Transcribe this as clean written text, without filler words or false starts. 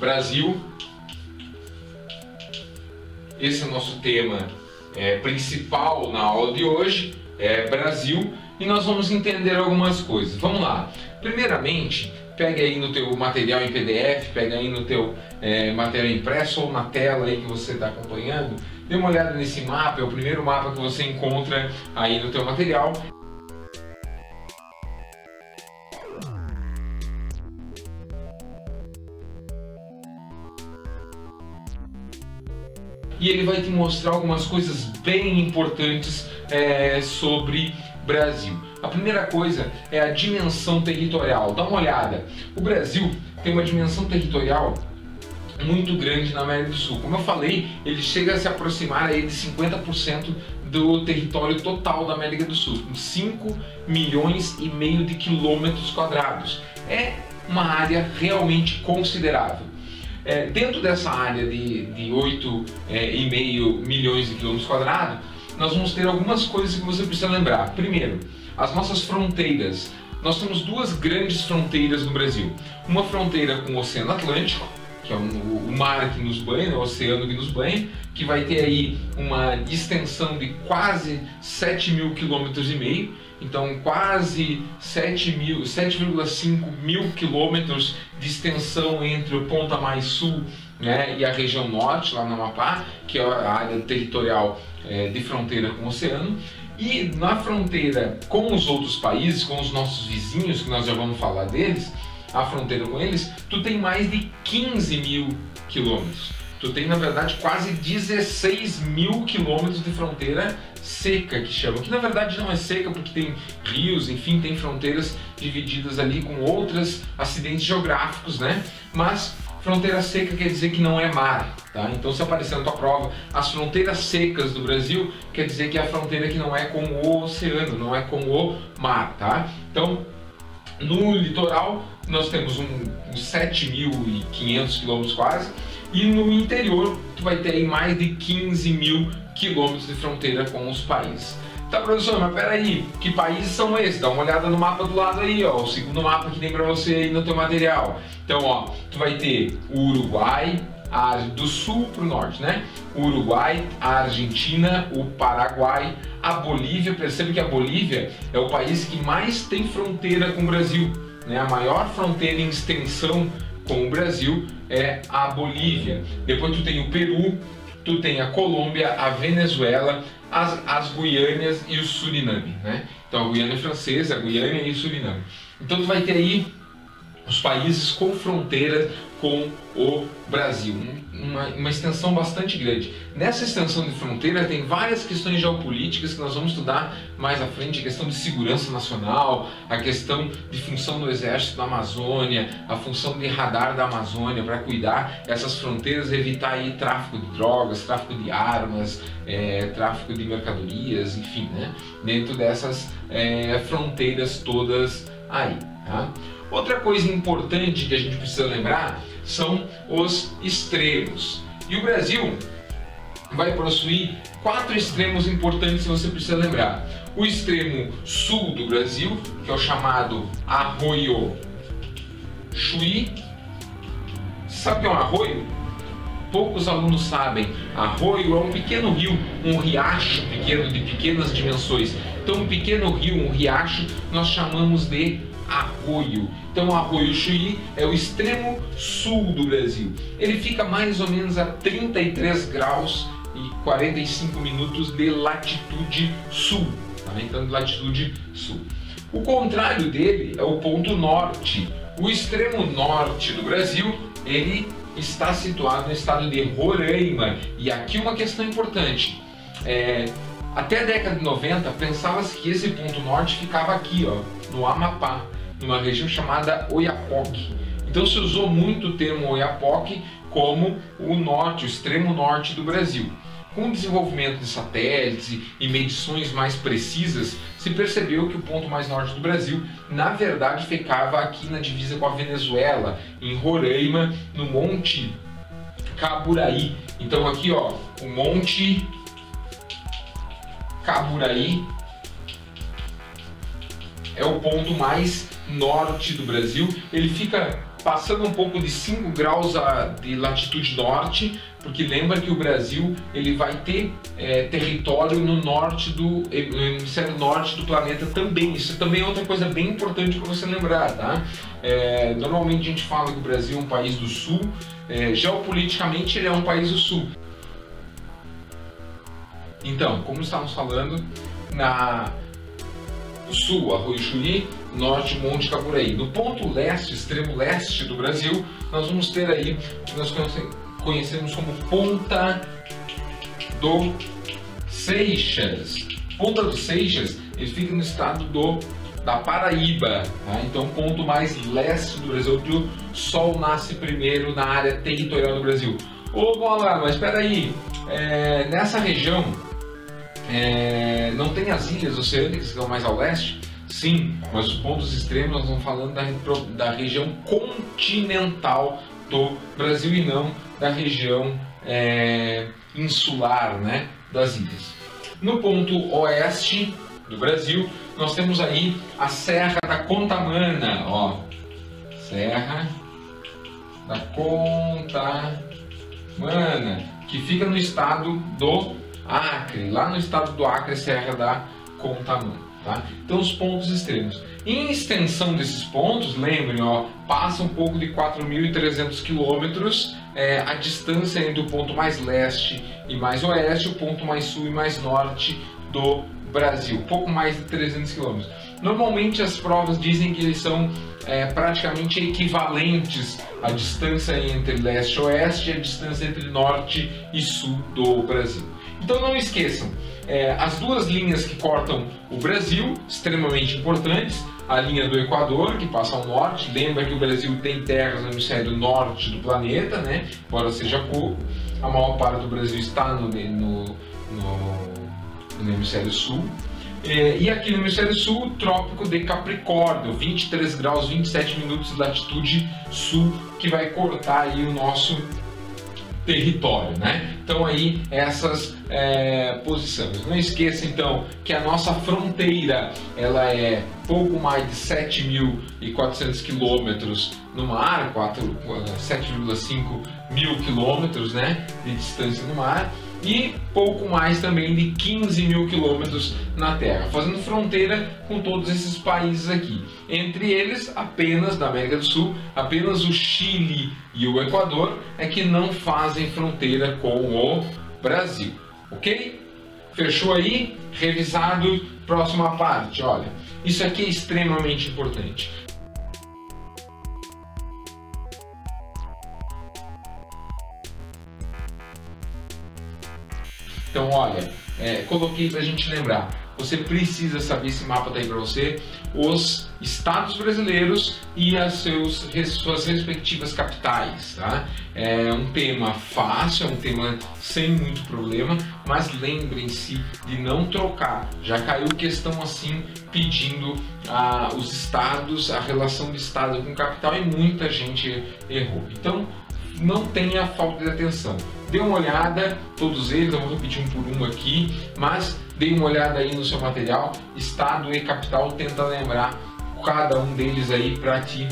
Brasil. Esse é o nosso tema principal na aula de hoje, Brasil, e nós vamos entender algumas coisas. Vamos lá. Primeiramente, pega aí no teu material em PDF, pega aí no teu material impresso ou na tela aí que você está acompanhando, dê uma olhada nesse mapa, é o primeiro mapa que você encontra aí no teu material. E ele vai te mostrar algumas coisas bem importantes sobre Brasil. A primeira coisa é a dimensão territorial. Dá uma olhada. O Brasil tem uma dimensão territorial muito grande na América do Sul. Como eu falei, ele chega a se aproximar aí de 50% do território total da América do Sul, com 5,5 milhões de quilômetros quadrados. É uma área realmente considerável. Dentro dessa área de 8,5 milhões de quilômetros quadrados, nós vamos ter algumas coisas que você precisa lembrar. Primeiro, as nossas fronteiras. Nós temos duas grandes fronteiras no Brasil. Uma fronteira com o Oceano Atlântico, que é o mar que nos banha, o oceano que nos banha, que vai ter aí uma extensão de quase 7,5 km. Então quase 7,5 mil quilômetros de extensão entre o ponta mais sul, né, e a região norte, lá no Amapá, que é a área territorial de fronteira com o oceano. E na fronteira com os outros países, com os nossos vizinhos, que nós já vamos falar deles, a fronteira com eles, tu tem mais de 15 mil quilômetros. Tu tem, na verdade, quase 16 mil quilômetros de fronteira seca, que chamam, que na verdade não é seca porque tem rios, enfim, tem fronteiras divididas ali com outros acidentes geográficos, né? Mas fronteira seca quer dizer que não é mar, tá? Então, se aparecer na tua prova as fronteiras secas do Brasil, quer dizer que é a fronteira que não é com o oceano, não é com o mar, tá? Então, no litoral nós temos uns 7.500 quilômetros quase, e no interior tu vai ter aí mais de 15 mil quilômetros de fronteira com os países. Tá, professor, mas peraí, que países são esses? Dá uma olhada no mapa do lado aí, ó, o segundo mapa que tem para você aí no teu material. Então, ó, tu vai ter o Uruguai, do sul para o norte, né? O Uruguai, a Argentina, o Paraguai, a Bolívia. Percebe que a Bolívia é o país que mais tem fronteira com o Brasil, né? A maior fronteira em extensão com o Brasil é a Bolívia. Depois tu tem o Peru, tu tem a Colômbia, a Venezuela, as Guianas e o Suriname, né? Então a Guiana Francesa, a Guiana e o Suriname. Então tu vai ter aí os países com fronteira com o Brasil, uma extensão bastante grande. Nessa extensão de fronteira tem várias questões geopolíticas que nós vamos estudar mais à frente, a questão de segurança nacional, a questão de função do exército da Amazônia, a função de radar da Amazônia para cuidar essas fronteiras, evitar aí tráfico de drogas, tráfico de armas, tráfico de mercadorias, enfim, né? Dentro dessas fronteiras todas aí, tá? Outra coisa importante que a gente precisa lembrar são os extremos. E o Brasil vai possuir 4 extremos importantes que você precisa lembrar. O extremo sul do Brasil, que é o chamado Arroio Chuí. Sabe o que é um arroio? Poucos alunos sabem. Arroio é um pequeno rio, um riacho pequeno de pequenas dimensões. Então um pequeno rio, um riacho, nós chamamos de arroio. Então o Arroio Chuí é o extremo sul do Brasil. Ele fica mais ou menos a 33 graus e 45 minutos de latitude sul, tá? Então de latitude sul. O contrário dele é o ponto norte. O extremo norte do Brasil, ele está situado no estado de Roraima. E aqui uma questão importante. Até a década de 90 pensava-se que esse ponto norte ficava aqui, ó, no Amapá, numa região chamada Oiapoque. Então se usou muito o termo Oiapoque como o norte, o extremo norte do Brasil. Com o desenvolvimento de satélites e medições mais precisas, se percebeu que o ponto mais norte do Brasil, na verdade, ficava aqui na divisa com a Venezuela, em Roraima, no Monte Caburaí. Então aqui, ó, o Monte Caburaí é o ponto mais norte do Brasil. Ele fica passando um pouco de 5 graus de latitude norte, porque lembra que o Brasil ele vai ter território no norte no hemisfério norte do planeta também. Isso também é outra coisa bem importante para você lembrar, tá? Normalmente a gente fala que o Brasil é um país do sul, geopoliticamente ele é um país do sul. Então, como estávamos falando, no sul, Arroio Chuí, norte, Monte Caburaí. No ponto leste, extremo leste do Brasil, nós vamos ter aí o que nós conhecemos como Ponta do Seixas. Ponta do Seixas, ele fica no estado da Paraíba, tá? Então, ponto mais leste do Brasil, onde o Sol nasce primeiro na área territorial do Brasil. Ô, Bola, mas espera aí, nessa região não tem as ilhas oceânicas que estão mais ao leste? Sim, mas os pontos extremos nós estamos falando da região continental do Brasil e não da região insular, né, das ilhas. No ponto oeste do Brasil, nós temos aí a Serra da Contamana, ó, Serra da Contamana, que fica no estado do Acre, lá no estado do Acre, Serra da Contamana, tá? Então, os pontos extremos. Em extensão desses pontos, lembrem, ó, passa um pouco de 4.300 quilômetros, a distância entre o ponto mais leste e mais oeste, o ponto mais sul e mais norte do Brasil, pouco mais de 300 quilômetros. Normalmente as provas dizem que eles são praticamente equivalentes à distância entre leste e oeste e a distância entre norte e sul do Brasil. Então não esqueçam, as duas linhas que cortam o Brasil, extremamente importantes, a linha do Equador, que passa ao norte, lembra que o Brasil tem terras no hemisfério norte do planeta, né? Embora seja pouco, a maior parte do Brasil está no hemisfério sul. E aqui no hemisfério sul, o Trópico de Capricórnio, 23 graus 27 minutos de latitude sul, que vai cortar aí o nosso território, né? Então aí essas posições. Não esqueça então que a nossa fronteira ela é pouco mais de 7.400 quilômetros no mar, 7,5 mil quilômetros, né, de distância no mar, e pouco mais também de 15 mil quilômetros na terra, fazendo fronteira com todos esses países aqui. Entre eles, apenas da América do Sul, apenas o Chile e o Equador é que não fazem fronteira com o Brasil. Ok? Fechou aí? Revisado? Próxima parte. Olha, isso aqui é extremamente importante. Então, olha, coloquei para a gente lembrar. Você precisa saber, esse mapa está aí para você, os estados brasileiros e suas respectivas capitais, tá? É um tema fácil, é um tema sem muito problema, mas lembrem-se de não trocar. Já caiu questão assim pedindo os estados, a relação de estado com capital e muita gente errou. Então, não tenha falta de atenção. Dê uma olhada, todos eles, eu vou repetir um por um aqui, mas dê uma olhada aí no seu material, estado e capital, tenta lembrar cada um deles aí para te